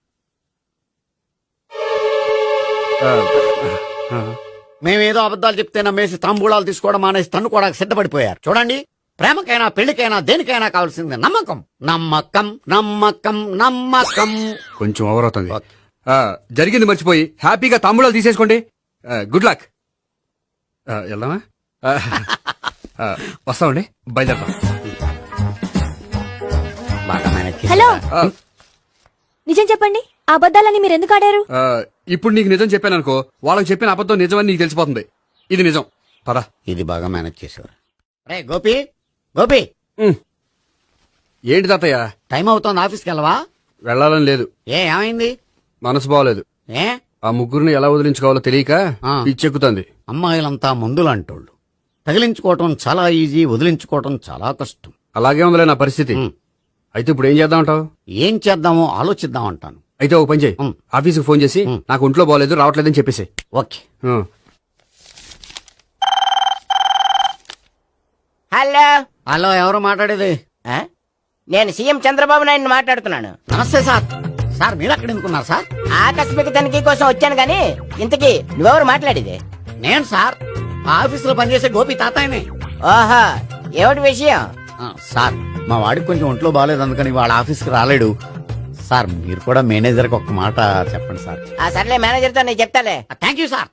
మేమేదో అబద్ధాలు చెప్తే నమ్మేసి తాంబూలాలు తీసుకోవడం మానేసి తన్నుకోవడానికి సిద్ధపడిపోయారు. చూడండి, ప్రేమకైనా పెళ్లికైనా దేనికైనా కావాల్సింది నమ్మకం. నమ్మకం నమ్మకం నమ్మకం. కొంచెం ఓవర్ అవుతుంది. జరిగింది మర్చిపోయి హ్యాపీగా తమ్ముళ్ళు తీసేసుకోండి. Good luck. వెళ్దామా? వస్తామండి, బయలుదేరతాం. బాగా మేనేజ్ హలో, ఆ, నిజం చెప్పండి, ఆ అబద్ధాలని మీరు ఎందుకు ఆడారు? ఇప్పుడు నీకు నిజం చెప్పాను అనుకో, వాళ్ళకి చెప్పిన అబద్ధం నిజమని నీకు తెలిసిపోతుంది. ఇది నిజం. పద. ఇది బాగా మేనేజ్ చేసేవారు. రే గోపి, గోపి, ఏంటి తాతయ్య? టైం అవుతోంది, ఆఫీస్కి వెళ్ళవా? వెళ్ళాలని లేదు, ఏమైంది? మనసు బాగోలేదు. ఏ ఆ ముగ్గురిని ఎలా వదిలించుకోవాలో తెలియక ఆ. పిచ్చెక్కుతుంది. అమ్మాయిలంతా మందులాంటోళ్ళు. తగిలించుకోవటం చాలా ఈజీ, వదిలించుకోవటం చాలా కష్టం. అలాగే ఉందిలే నా పరిస్థితి. అయితే ఇప్పుడు ఏం చేద్దామంటావు? ఏం చేద్దామో ఆలోచిద్దాం అంటాను. అయితే ఒక పని చేయి, ఆఫీస్కి ఫోన్ చేసి నాకు ఒంట్లో బాగోలేదు రావట్లేదని చెప్పేసి. ఓకే. హలో హలో, ఎవరు మాట్లాడేది? నేను సీఎం చంద్రబాబు నాయుడు మాట్లాడుతున్నాను. నమస్తే సార్. సార్ మీరు అక్కడ ఎందుకున్నారు సార్? ఆకస్మిక తనిఖీ కోసం వచ్చాను గాని ఇంతకీ నువ్వెవరు మాట్లాడేది? నేను సార్, ఆ ఆఫీసులో పనిచేసే గోపి తాతాయనే. ఓహో, ఏమిటి విషయం? సార్, మా వాడికి కొంచెం ఒంట్లో బాగాలేదు, అందుకని వాళ్ళ ఆఫీస్కి రాలేడు. సార్ మీరు కూడా మేనేజర్కి ఒక మాట చెప్పండి సార్. ఆ సర్లే, మేనేజర్తో నేను చెప్తాలే. Thank you sir.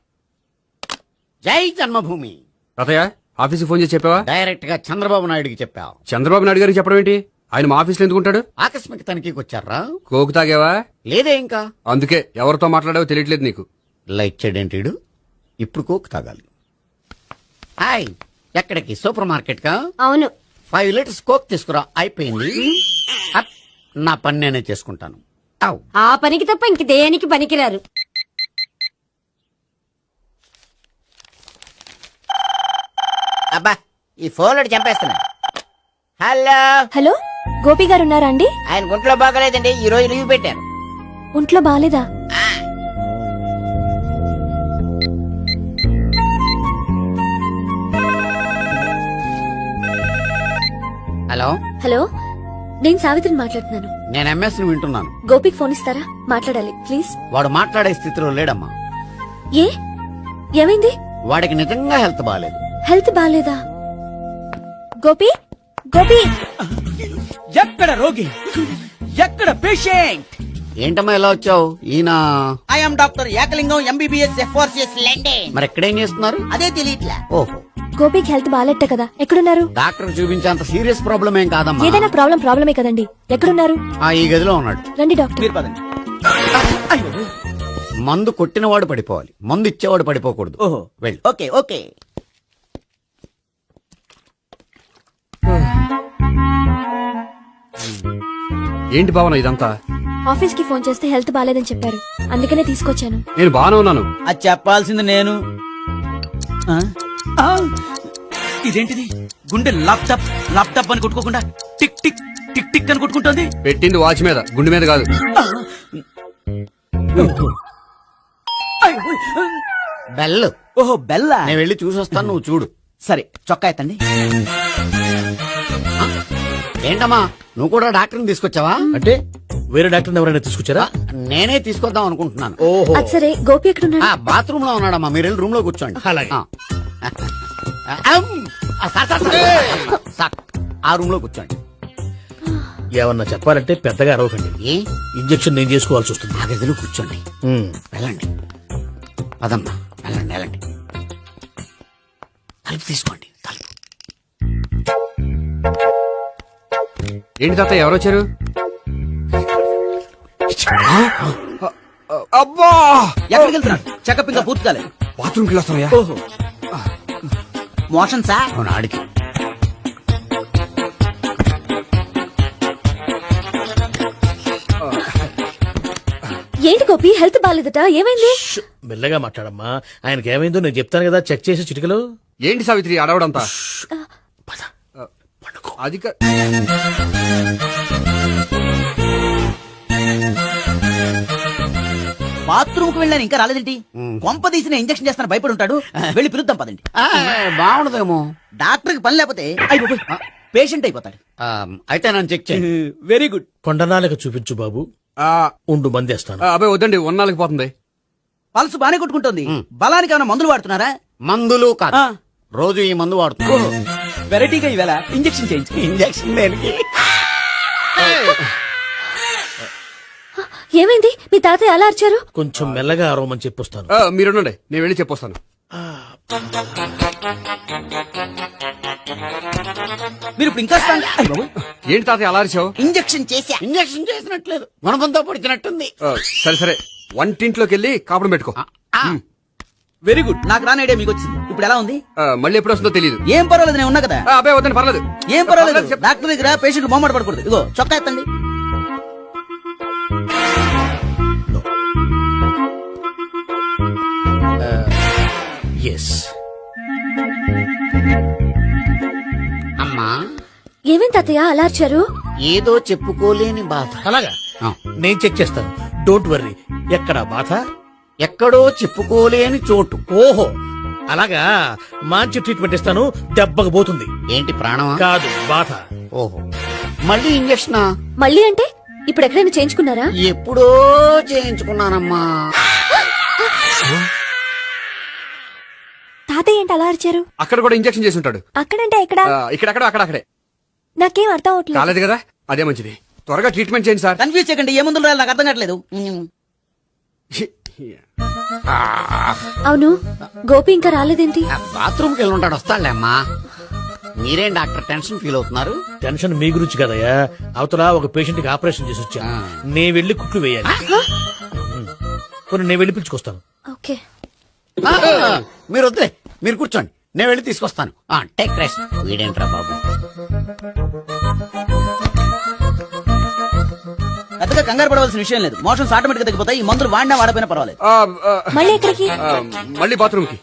జై జన్మభూమి. తాతయ్య, ఆఫీస్కి ఫోన్ చేసి చెప్పావా? డైరెక్ట్ గా చంద్రబాబు నాయుడుకి చెప్పావు. చంద్రబాబు నాయుడు గారికి చెప్పడం ఏంటి? ఆయన మా ఆఫీస్లో ఎందుకుంటాడు? ఆకస్మిక తనిఖీకి వచ్చారా? కోకు తాగావా? లేదే ఇంకా. అందుకే ఎవరితో మాట్లాడావో తెలియట్లేదు నీకు. లైట్ చేయడేంటిడు? ఇప్పుడు కోక్ తాగాలి. హాయ్, ఎక్కడికి? సూపర్ మార్కెట్ కా? అవును. 5 లీటర్స్ కోక్ తీసుకురా. అయిపోయింది. అప్, నా పని నేనే చేసుకుంటాను. ఔ. ఆ పనికి తప్ప ఇంక దేనికి పనికిరారు. అబ్బా, ఈ ఫోన్ లో చంపేస్తున్నా. హలో హలో, గోపి గారు ఉన్నారా అండి? ఆయన గుంట్లో బాగలేదండి, ఈ రోజు లీవ్ పెట్టారు. ఒంట్లో బాగాలేదా? హలో. హలో, నేను సావిత్రిని మాట్లాడుతున్నాను. నేను ఎంఎస్ ని వింటున్నాను. గోపికి ఫోన్ ఇస్తారా? మాట్లాడాలి ప్లీజ్. వాడు మాట్లాడే స్థితిలో లేడమ్మా. ఏ ఏమైంది? వాడికి నిజంగా హెల్త్ బాగాలేదు. హెల్త్ బాలేదా? గోపి గోపి ఎక్కడ రోగి, ఎక్కడ పేషెంట్? ఏంటమ్మా ఎలా వచ్చావు? ఈయన I'm doctor Ekalingam MBBS FRCS London. మరి ఎక్కడేం చేస్తున్నారు? అదే తెలియట్లా. ఓహో, గోపికి హెల్త్ బాలేట కదా, ఎక్కడున్నారు? డాక్టర్ చూపించేంత సీరియస్ ప్రాబ్లం ఏం కాదమ్మా. ఏదైనా ప్రాబ్లమే కదండి. ఎక్కడున్నారు? ఈ గదిలో ఉన్నాడు. రండి డాక్టర్. మీరు పదండి. మందు కొట్టినవాడు పడిపోవాలి, మందు ఇచ్చేవాడు పడిపోకూడదు. ఓహో, వెళ్ళు. Okay okay. ఏంటి భావన ఇదంతా? ఆఫీస్ కి ఫోన్ చేస్తే హెల్త్ బాలేదని చెప్పారు, అందుకనే తీసుకొచ్చాను. నేను బాగానే ఉన్నాను. అది చెప్పాల్సింది నేను. ఆ? ఆ! ఇదేంటిది? గుండె ల్యాప్టాప్ ల్యాప్టాప్ అని కొట్టుకోకుండా టిక్ టిక్ టిక్ టిక్ అని కొట్టుకుంటోంది. పెట్టింది వాచ్ మీద, గుండె మీద కాదు. బెల్. ఓహో, బెల్లా. నేను వెళ్ళి చూసొస్తాను, నువ్వు చూడు. సరే, చొక్కా ఎత్తండి. ఏంటమ్మా, నువ్వు కూడా డాక్టర్ని తీసుకొచ్చావా? అంటే వేరే డాక్టర్ ఎవరైనా తీసుకొచ్చారా? నేనే తీసుకొద్దాం అనుకుంటున్నాను. ఓహో, అది సరే, గోపి ఎక్కడున్నాడు? బాత్రూమ్ లో ఉన్నాడమ్మా, మీరు వెళ్ళి రూమ్ లో కూర్చోండి. అలాగే. సార్, ఆ రూమ్ లో కూర్చోండి. ఏమన్నా చెప్పాలంటే పెద్దగా అరవకండి. ఏ ఇంజెక్షన్ నేను చేసుకోవాల్సి వస్తుంది. ఆ గదిలో కూర్చోండి. వెళ్ళండి, పదమ్మా, వెళ్ళండి వెళ్ళండి. తలుపు తీసుకోండి, తలుపు. ఏంటి తాత ఎవరు వచ్చారు? అబ్బా, ఎక్కడికి వెళ్తున్నారు? చెకప్ ఇంకా పూర్తి కాలేదు. బాత్రూమ్కి వెళ్ళొస్తానయ్యా. ఓహో, మోషన్ సార్. అవును, ఆడికి. ఏంటి గోపి, హెల్త్ బాలేదట, ఏమైంది? మెల్లగా మాట్లాడమ్మా. ఆయనకి ఏమైందో నేను చెప్తాను కదా, చెక్ చేసి చిటికలు. ఏంటి సావిత్రి అడవడంతా? అది బాత్రూమ్ కు వెళ్ళాను ఇంకా రాలేదేంటి? కొంప తీసిన ఇంజక్షన్ చేస్తాను భయపడి ఉంటాడు. వెళ్ళి పిలుద్దాం పదండి. బాగుండదేమో. డాక్టర్ కి పని లేకపోతే పేషెంట్ అయిపోతాడు. అయితే నన్ను చెక్ చేయి. Very good. కొండనాలకు చూపించు బాబు. ఉండు మందేస్తాను. అబ్బాయి వద్దండి, ఉన్నాళ్ళకి పోతుంది. పల్స్ బానే కొట్టుకుంటోంది. బలానికి ఏమైనా మందులు వాడుతున్నారా? మందులు కాదు, రోజు ఈ మందు వాడుతున్నా. వెరైటీగా ఈవేళ ఇంజెక్షన్ చేయించు. ఇంజక్షన్ దేనికి? ఏమైంది? మీ తాతయ్య అలా అరిచారు? కొంచెం మెల్లగా అరవమని చెప్పొస్తాను. మీరుండండి, నేను వెళ్ళి చెప్పొస్తాను. మీరు ఇప్పుడు ఇంకా ఏంటి తాతయ్య అలా అరిచావు? ఇంజక్షన్ చేశా. ఇంజక్షన్ చేసినట్లేదు, గుణపంతో పొడిచినట్టుంది. సరే సరే, వంటింట్లోకి వెళ్ళి కాపురం పెట్టుకో. Very good. నాకు రాని ఐడియా మీకు వచ్చింది. ఇప్పుడు ఎలా ఉంది? మళ్ళీ ఎప్పుడు వస్తుందో తెలియదు. ఏం పర్వాలేదు, నేను ఉన్నా కదా. అబ్బాయి వద్దండి, పర్లేదు. ఏం పర్వాలేదు. డాక్టర్ దగ్గర పేషెంట్ బొమ్మట పడకూడదు. ఇగో చొక్కా ఎత్తండి. ఎస్. అమ్మా, ఏమైంది తాతయ్య అలా అరిచారు? ఏదో చెప్పుకోలేని బాధ. అలాగా, నేను చెక్ చేస్తాను. Don't worry. ఎక్కడ బాధ? ఎక్కడో చెప్పుకోలేని చోటు. ఓహో, అలాగా. మంచి ట్రీట్మెంట్ ఇస్తాను, దెబ్బకు పోతుంది. ఏంటి, ప్రాణమా? కాదు, బాధ. ఓహో, మళ్ళీ ఇంజక్షనా? మళ్ళీ అంటే ఇప్పుడు ఎక్కడైనా చేయించుకున్నారా? ఎప్పుడో చేయించుకున్నానమ్మా. తాతయ్య ఏంటి అలా అరిచారు? అక్కడ కూడా ఇంజక్షన్ చేసి ఉంటాడు. అక్కడంటే ఎక్కడ? ఇక్కడక్కడ అక్కడే. నాకేం అర్థం అవట్లేదు. కాలేదు కదా, అదే మంచిది. త్వరగా ట్రీట్మెంట్ చేయండి సార్. కన్ఫ్యూజ్ చేయకండి. ఏ మందులు రాయాలి నాకు అర్థం కావట్లేదు. అవును, గోపి ఇంకా రాలేదేంటి? బాత్రూమ్కి వెళ్ళి ఉంటాడు, వస్తాడులే అమ్మా. మీరేం డాక్టర్ టెన్షన్ ఫీల్ అవుతున్నారు? టెన్షన్ మీ గురించి కదయ్యా. అవతల ఒక పేషెంట్ కి ఆపరేషన్ చేసి వచ్చా. నేను వెళ్ళి కుట్లు వేయాలి. కొన్ని నేను వెళ్ళి పిలుచుకొస్తాను. ఓకే. మీరు వద్దులే, మీరు కూర్చోండి, నేను వెళ్ళి తీసుకొస్తాను. Take rest. వీడేంట్రా బాబు, పెద్దగా కంగారు పడవలసిన విషయం లేదు. మోషన్స్ ఆటోమేటిక్ గా తగ్గిపోతాయి. ఈ మందులు వాడినా వాడపోయినా పర్వాలేదు. మళ్ళీ ఎక్కడికి? మళ్ళీ బాత్రూమ్కి.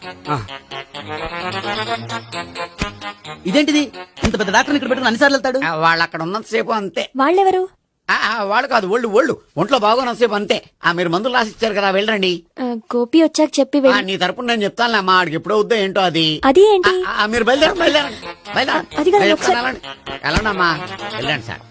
ఇదేంటిది? ఇంత పెద్ద డాక్టర్ ఇక్కడ పెట్టుకుని అన్నిసార్లు వెళ్తాడు? వాళ్ళు అక్కడ ఉన్నంతసేపు అంతే. వాళ్ళెవరు? వాళ్ళు కాదు, ఒళ్ళు ఒంట్లో బాగోనంతసేపు అంతే. మీరు మందులు రాసిచ్చారు కదా, వెళ్ళండి. గోపి వచ్చాక చెప్పి నీ తరపున నేను చెప్తానులే అమ్మా. ఆడికి ఎప్పుడో వద్దో ఏంటో అది. అది ఏంటి? మీరు బయలుదేరండి. అది కదా ఒకసారి. వెళ్ళండి అమ్మా, వెళ్ళండి సార్.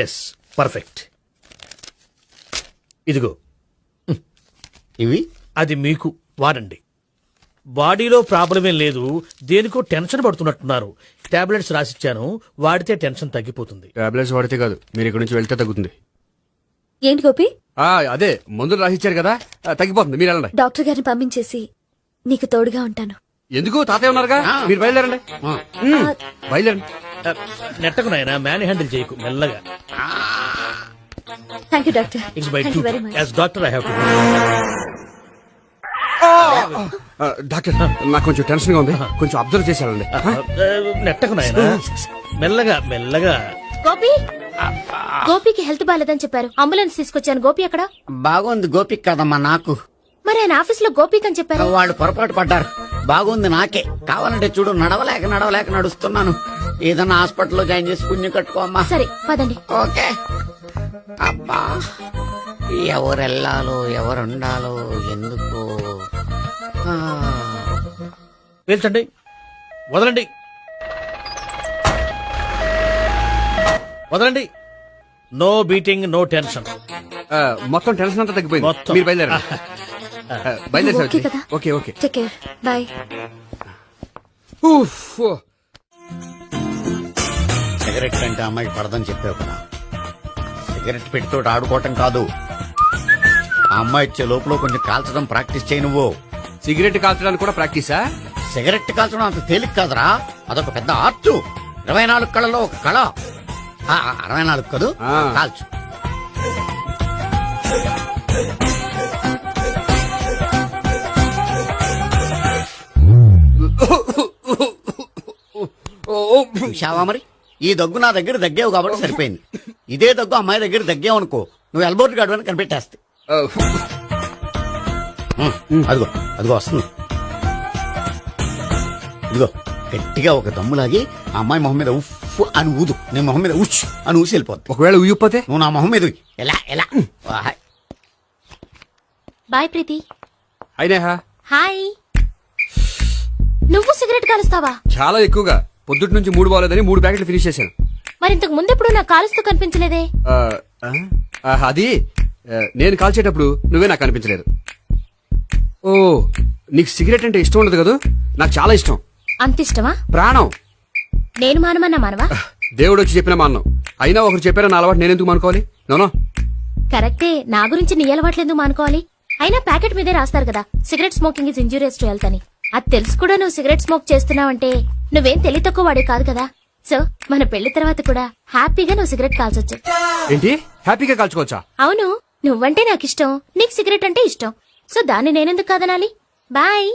Yes perfect. ఇదిగో ఇవి అది మీకు వాడండి. బాడీలో ప్రాబ్లం ఏం లేదు, దేనికో టెన్షన్ పడుతున్నట్టున్నారు. టాబ్లెట్స్ రాసిచ్చాను, వాడితే టెన్షన్ తగ్గిపోతుంది. టాబ్లెట్స్ వాడితే కాదు, మీరు ఇక్కడ నుంచి వెళ్తే తగ్గుతుంది. ఏంటి గోపి? అదే మందులు రాసిచ్చారు కదా, తగ్గిపోతుంది. మీరు వెళ్ళండి. డాక్టర్ గారిని పంపించేసి నీకు తోడుగా ఉంటాను. ఎందుకు? తాతయ్య ఉన్నారుగా, మీరు బయలుదేరండి. బయలుదేరండి. నెట్టకు నాయనా, మ్యాన్ హ్యాండిల్ చేయకు, మెల్లగా. Thank you doctor. It's bye thank two. You very much. As doctor I have to. Doctor, నాకు కొంచెం టెన్షన్ గా ఉంది, కొంచెం అబ్జర్వ్ చేశానండి. నెట్టకు నాయనా, మెల్లగా మెల్లగా. గోపి, గోపికి హెల్త్ బాలేదని చెప్పారు, అంబులెన్స్ తీసుకొచ్చాను. గోపి అక్కడ? బాగుంది గోపిక్ కదమ్మా నాకు. మరి ఆయన ఆఫీస్ లో గోపిక్ అని చెప్పారు. వాళ్ళు పొరపాటు పడ్డారు. బాగుంది నాకే. కావాలంటే చూడు, నడవలేక నడుస్తున్నాను. ఏదన్నా హాస్పిటల్లో జాయిన్ చేసి పుణ్యం కట్టుకో అమ్మా. సరే పదండి. ఓకే. అబ్బా, ఎవరెళ్ళాలో ఎవరుండాలో ఎందుకు. పేల్చండి, వదలండి, వదలండి. No beating, no tension. మొత్తం టెన్షన్ అంతా తగ్గిపోయింది. మొత్తం. మీరు బయలుదేరండి. ఓకే కదా? Okay okay. Take care. Bye. Cigarette అంటే అమ్మాయికి పడదని చెప్పావు కదా. సిగరెట్ పెట్టితో ఆడుకోవటం కాదు, ఆ అమ్మాయి ఇచ్చే లోపల కొంచెం కాల్చడం ప్రాక్టీస్ చేయి నువ్వు. సిగరెట్ కాల్చడానికి కూడా ప్రాక్టీసా? సిగరెట్ కాల్చడం అంత తేలిక కాదురా, అదొక పెద్ద ఆర్ట్. 24 కళలో ఒక కళ. 64 కదూ, కాల్చు. చూశావా మరి, ఈ దగ్గు నా దగ్గర దగ్గేవు కాబట్టి సరిపోయింది. ఇదే దగ్గు అమ్మాయి దగ్గర దగ్గేవు అనుకో, నువ్వు ఎల్బోర్డ్ గార్డు అని కనిపెట్టేస్తే. అదిగో అదిగో వస్తుంది. ఇదిగో గట్టిగా ఒక దమ్ములాగి ఆ అమ్మాయి మొహం మీద ఉఫ్ అని ఊదు, నీ మొహం మీద ఉచ్ అని ఊసి వెళ్ళిపోద్ది. ఒకవేళ ఊయకపోతే నువ్వు నా మొహం మీద ఉయ్. ఎలా ఎలా. బాయ్ ప్రీతి. అయినా హాయ్. నువ్వు సిగరెట్ కాలుస్తావా? చాలా ఎక్కువగా. పొద్దుటి నుంచి 3 బాలేదని 3 ప్యాకెట్లు ఫినిష్ చేశాను. మరి ఇంతకు ముందెప్పుడు నాకు కాలుస్తూ కనిపించలేదే? అది నేను కాల్చేటప్పుడు నువ్వే నాకు కనిపించలేదు. ఓ, నీకు సిగరెట్ అంటే ఇష్టం ఉండదు కదా? నాకు చాలా ఇష్టం. అంత ఇష్టమా? ప్రాణం. నేను మానమన్నా మానవా? దేవుడు వచ్చి చెప్పినా మాన్నాం. అయినా ఒకరు చెప్పారా నా అలవాటు నేనెందుకు మానుకోవాలి? నోనో. కరెక్టే, నా గురించి నీ అలవాట్లు ఎందుకు మానుకోవాలి? అయినా ప్యాకెట్ మీదే రాస్తారు కదా, cigarette smoking is injurious to health అని. అది తెలుసు కూడా నువ్వు సిగరెట్ స్మోక్ చేస్తున్నావంటే నువ్వేం తెలివి తక్కువ వాడే కాదు కదా. సో మన పెళ్లి తర్వాత కూడా హ్యాపీగా నువ్వు సిగరెట్ కాల్చొచ్చు. ఏంటి? హ్యాపీగా కాల్చుకోవచ్చా? అవును, నువ్వంటే నాకు ఇష్టం, నీకు సిగరెట్ అంటే ఇష్టం. సో దాన్ని నేనెందుకు కాదనాలి? బాయ్.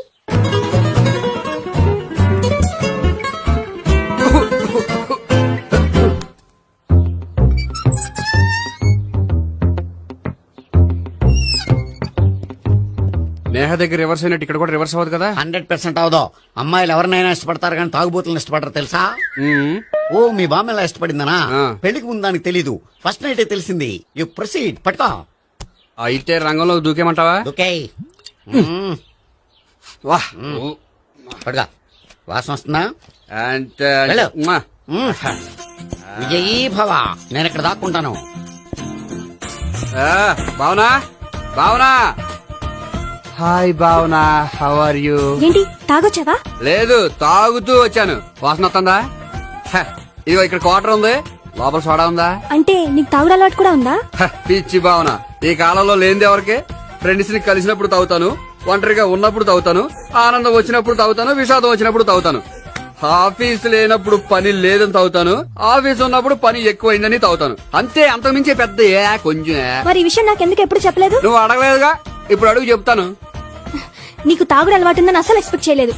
నేహ దగ్గర రివర్స్ అయినట్టు ఇక్కడ కూడా రివర్స్ అవ్వదు కదా? 100% అవదో. అమ్మాయిలు ఎవరినైనా ఇష్టపడతారు కానీ తాగుబోతులను ఇష్టపడరు తెలుసా? ఓ, మీ బామ్మ ఎలా ఇష్టపడిందనా? పెళ్లికి ముందు దానికి తెలీదు, ఫస్ట్ నైట్ తెలిసింది. You proceed. పట్టుకో. అయితే రంగంలో దూకేమంటావా? ఓకే. పట్టుకో. వాసన వస్తుందా? వెళ్ళు. విజయీ భవ. నేను ఇక్కడ దాక్కుంటాను. Bhavana, Bhavana. Hi Bhavana, how are you? ఏంటి తాగొచ్చావా? లేదు, తాగుతూ వచ్చాను. వాసన వస్తుందా? ఇదిగో ఇక్కడ క్వార్టర్ ఉంది, లోపల సోడా ఉందా? అంటే నీకు తాగుడు అలవాటు కూడా ఉందా? పిచ్చి భావన, ఈ కాలంలో లేనిది ఎవరికి? ఫ్రెండ్స్ ని కలిసినప్పుడు తాగుతాను, ఒంటరిగా ఉన్నప్పుడు తాగుతాను, ఆనందం వచ్చినప్పుడు తాగుతాను, విషాదం వచ్చినప్పుడు తాగుతాను. ఆఫీస్ లేనప్పుడు పని లేదని తాగుతాను, ఆఫీస్ ఉన్నప్పుడు పని ఎక్కువైందని తాగుతాను. అంతే, అంతకుమించే పెద్ద కొంచెం. మరి ఈ విషయం నాకెందుకు ఎప్పుడు చెప్పలేదు? నువ్వు అడగలేదుగా, ఇప్పుడు అడుగు చెప్తాను. నీకు తాగుడు అలవాటు ఉందని అసలు ఎక్స్పెక్ట్ చేయలేదు.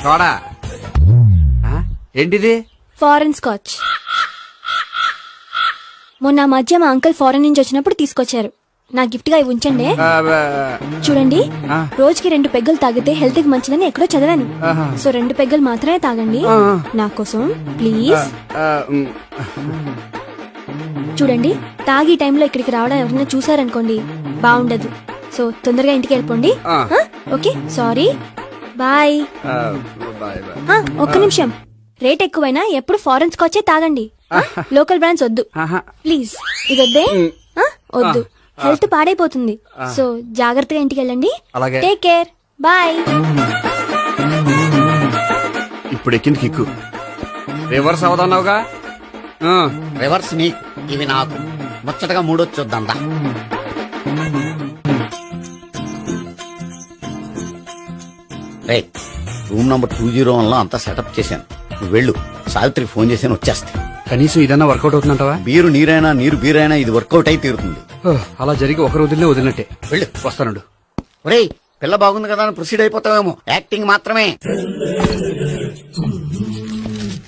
చూడా, ఏంటిది? Foreign scotch. మొన్న మధ్య మా అంకుల్ ఫారెన్ నుంచి వచ్చినప్పుడు తీసుకొచ్చారు. నా గిఫ్ట్ గా ఇవి ఉంచండి. ఆ, ఆ, చూడండి, ఆ. రోజుకి 2 పెగ్గలు తాగితే హెల్త్ కి మంచిదని ఎక్కడో చదివాను. ఆహా. సో 2 పెగ్గలు మాత్రమే తాగండి. ఆ. నా కోసం ప్లీజ్. ఆ, ఉమ్, చూడండి, తాగి టైంలో ఇక్కడికి రావడం ఎవరైనా చూసారనుకోండి బాగుండదు. సో తొందరగా ఇంటికి వెళ్ళిపోండి. ఆ. Okay, sorry, bye. ఆ, బాయ్ బాయ్. ఒక్క నిమిషం, రేట్ ఎక్కువైనా ఎప్పుడు ఫారెన్ స్కాచే తాగండి. లోకల్ బ్రాండ్స్ వద్దు ఆహా. ప్లీజ్. ఇది వద్దే. వద్దు, హెల్త్ పాడైపోతుంది. సో జాగ్రత్తగా ఇంటికి వెళ్ళండి. అలాగే. Take care, bye. ఇప్పుడు ఎక్కింది కిక్కు. రివర్స్ అవదన్నావుగా. ఆ, రివర్స్ నీకు, ఇవి నాకు. ముచ్చటగా మూడొచ్చు చూద్దాందా. రే, రూమ్ నంబర్ 201 లో అంతా సెటప్ చేశాను. నువ్వు వెళ్ళు, సావిత్రికి ఫోన్ చేశాను, వచ్చేస్తా. కనీసం ఇదన్నా వర్కౌట్ అవుతుందంటావా? బీరు నీరైనా నీరు బీరైనా ఇది వర్కౌట్ అయి తీరుతుంది. అలా జరిగి ఒక రోజుల్లో వదిలినట్టే. వెళ్ళు. వస్తానుండు. ఒరేయ్, పిల్ల బాగుంది కదా అని ప్రొసీడ్ అయిపోతావేమో. యాక్టింగ్ మాత్రమే.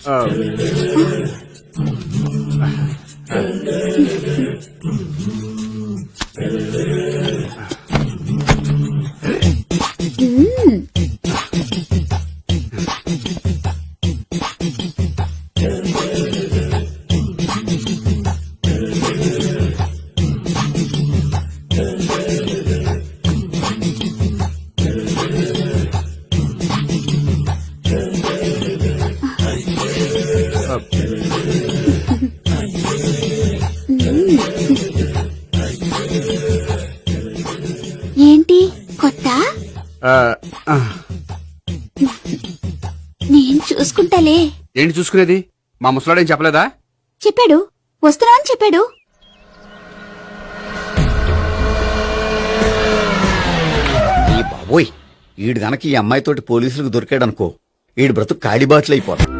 ఆ, ఏంటి కొత్త? ఆ, ఆ. నేను చూసుకుంటాలే. ఏంటి చూసుకునేది? మా ముసలాడేం చెప్పలేదా? చెప్పాడు, వస్తున్నా అని చెప్పాడు. ఈ బాబోయ్, ఈడు గనక ఈ అమ్మాయితోటి పోలీసులకు దొరికాడనుకో, ఈడు బ్రతుకు కాళీబాట్లు అయిపోతాడు.